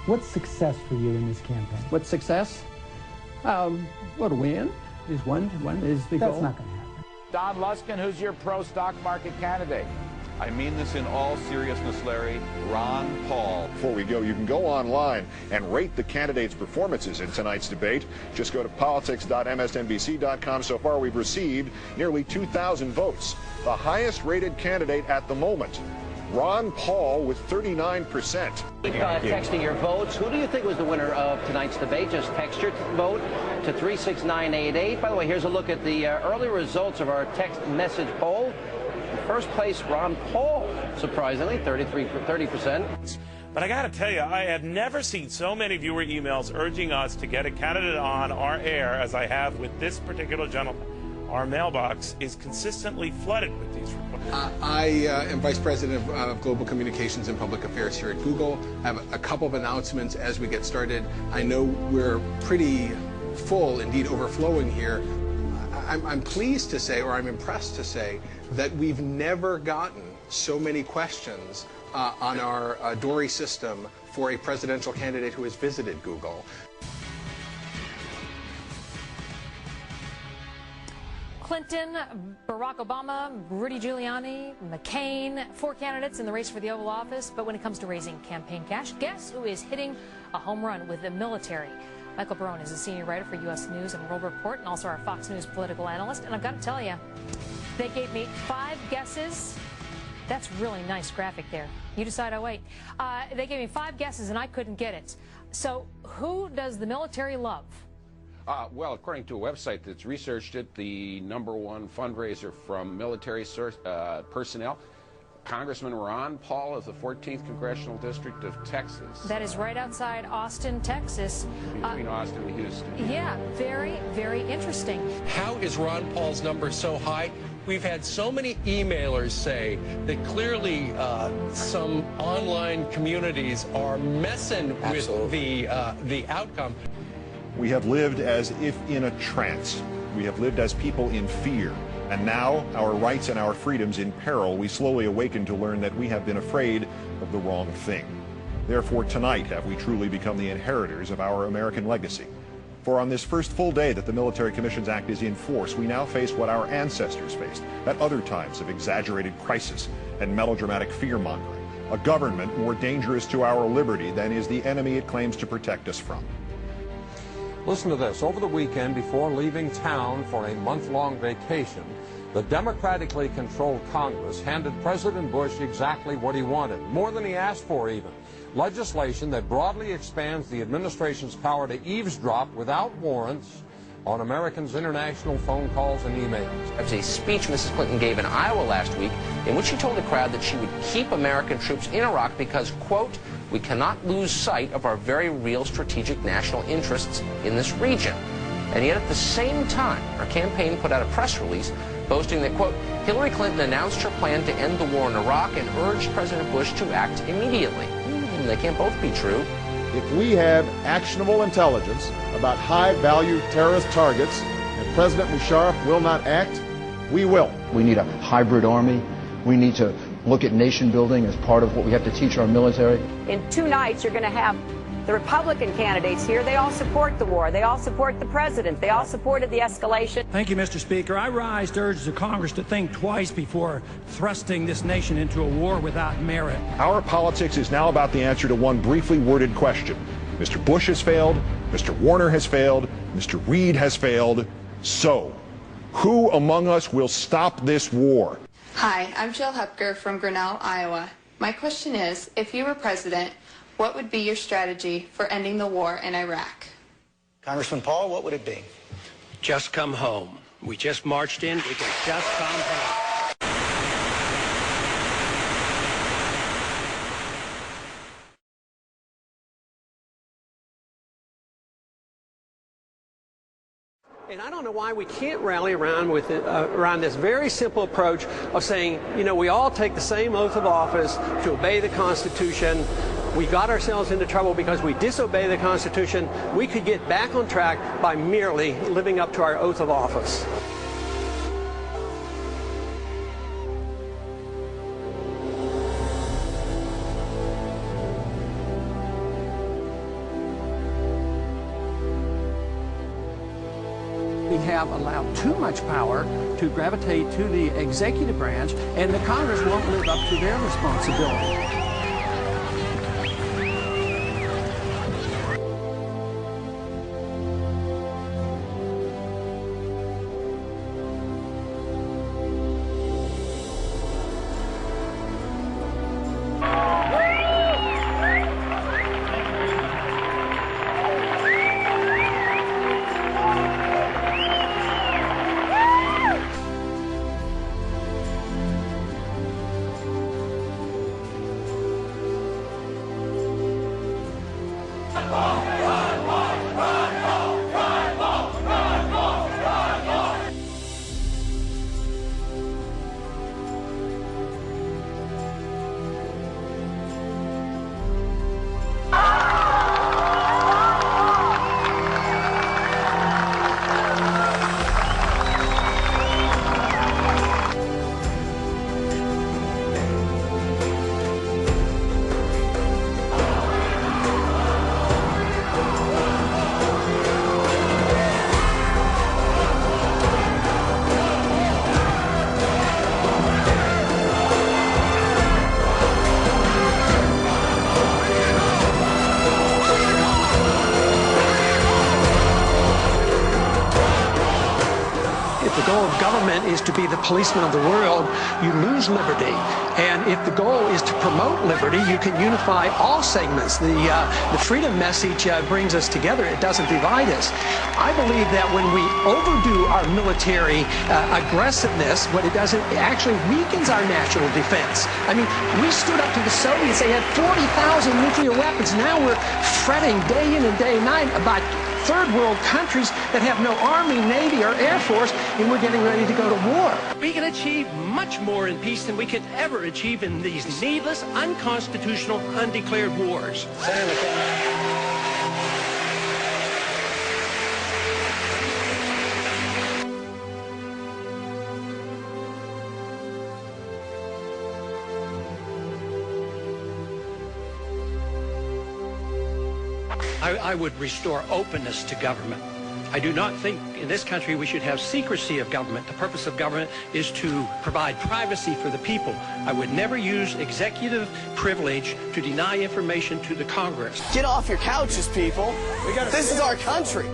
What's success for you in this campaign? What's success? Well, to win is one is the goal. That's not going to happen. Don Luskin, who's your pro-stock market candidate? I mean this in all seriousness, Larry. Ron Paul. Before we go, you can go online and rate the candidates' performances in tonight's debate. Just go to politics.msnbc.com. So far, we've received nearly 2,000 votes. The highest rated candidate at the moment, Ron Paul, with 39%. Texting your votes. Who do you think was the winner of tonight's debate? Just text your vote to 36988. By the way, here's a look at the early results of our text message poll. In first place, Ron Paul, surprisingly, 30%. But I got to tell you, I have never seen so many viewer emails urging us to get a candidate on our air as I have with this particular gentleman. Our mailbox is consistently flooded with these requests. I am Vice President of Global Communications and Public Affairs here at Google. I have a couple of announcements as we get started. I know we're pretty full, indeed overflowing here. I'm pleased to say, or I'm impressed to say, that we've never gotten so many questions on our Dory system for a presidential candidate who has visited Google. Clinton, Barack Obama, Rudy Giuliani, McCain, 4 candidates in the race for the Oval Office. But when it comes to raising campaign cash, guess who is hitting a home run with the military? Michael Barone is a senior writer for U.S. News and World Report and also our Fox News political analyst. And I've got to tell you, they gave me 5 guesses. That's really nice graphic there. You decide, I'll wait. They gave me 5 guesses and I couldn't get it. So who does the military love? Well, according to a website that's researched it, the #1 fundraiser from military personnel, Congressman Ron Paul of the 14th Congressional District of Texas. That is right outside Austin, Texas. Between Austin and Houston. Yeah, very, very interesting. How is Ron Paul's number so high? We've had so many emailers say that clearly some online communities are messing with the outcome. We have lived as if in a trance. We have lived as people in fear. And now, our rights and our freedoms in peril, we slowly awaken to learn that we have been afraid of the wrong thing. Therefore, tonight have we truly become the inheritors of our American legacy. For on this first full day that the Military Commissions Act is in force, we now face what our ancestors faced at other times of exaggerated crisis and melodramatic fear-mongering, a government more dangerous to our liberty than is the enemy it claims to protect us from. Listen to this. Over the weekend, before leaving town for a month-long vacation, the democratically controlled Congress handed President Bush exactly what he wanted, more than he asked for even. Legislation that broadly expands the administration's power to eavesdrop without warrants on Americans' international phone calls and emails. It was a speech Mrs. Clinton gave in Iowa last week in which she told the crowd that she would keep American troops in Iraq because, quote, we cannot lose sight of our very real strategic national interests in this region. And yet at the same time, her campaign put out a press release boasting that, quote, Hillary Clinton announced her plan to end the war in Iraq and urged President Bush to act immediately. They can't both be true. If we have actionable intelligence about high-value terrorist targets and President Musharraf will not act, we will. We need a hybrid army. We need to look at nation building as part of what we have to teach our military. In 2 nights, you're going to have the Republican candidates here. They all support the war. They all support the president. They all supported the escalation. Thank you, Mr. Speaker. I rise to urge the Congress to think twice before thrusting this nation into a war without merit. Our politics is now about the answer to one briefly worded question. Mr. Bush has failed, Mr. Warner has failed, Mr. Reid has failed. So, who among us will stop this war? Hi, I'm Jill Hepker from Grinnell, Iowa. My question is, if you were president, what would be your strategy for ending the war in Iraq? Congressman Paul, what would it be? Just come home. We just marched in. We can just come home. And I don't know why we can't rally around with around this very simple approach of saying, you know, we all take the same oath of office to obey the Constitution. We got ourselves into trouble because we disobey the Constitution. We could get back on track by merely living up to our oath of office. have allowed too much power to gravitate to the executive branch, and the Congress won't live up to their responsibility. Is to be the policeman of the world, you lose liberty. And if the goal is to promote liberty, you can unify all segments. The freedom message brings us together. It doesn't divide us. I believe that when we overdo our military aggressiveness, what it does, it actually weakens our national defense. I mean, we stood up to the Soviets. They had 40,000 nuclear weapons. Now we're fretting day in and day night about third world countries that have no army, navy, or air force, and we're getting ready to go to war. We can achieve much more in peace than we could ever achieve in these needless, unconstitutional, undeclared wars. I would restore openness to government. I do not think in this country we should have secrecy of government. The purpose of government is to provide privacy for the people. I would never use executive privilege to deny information to the Congress. Get off your couches, people. This is our country.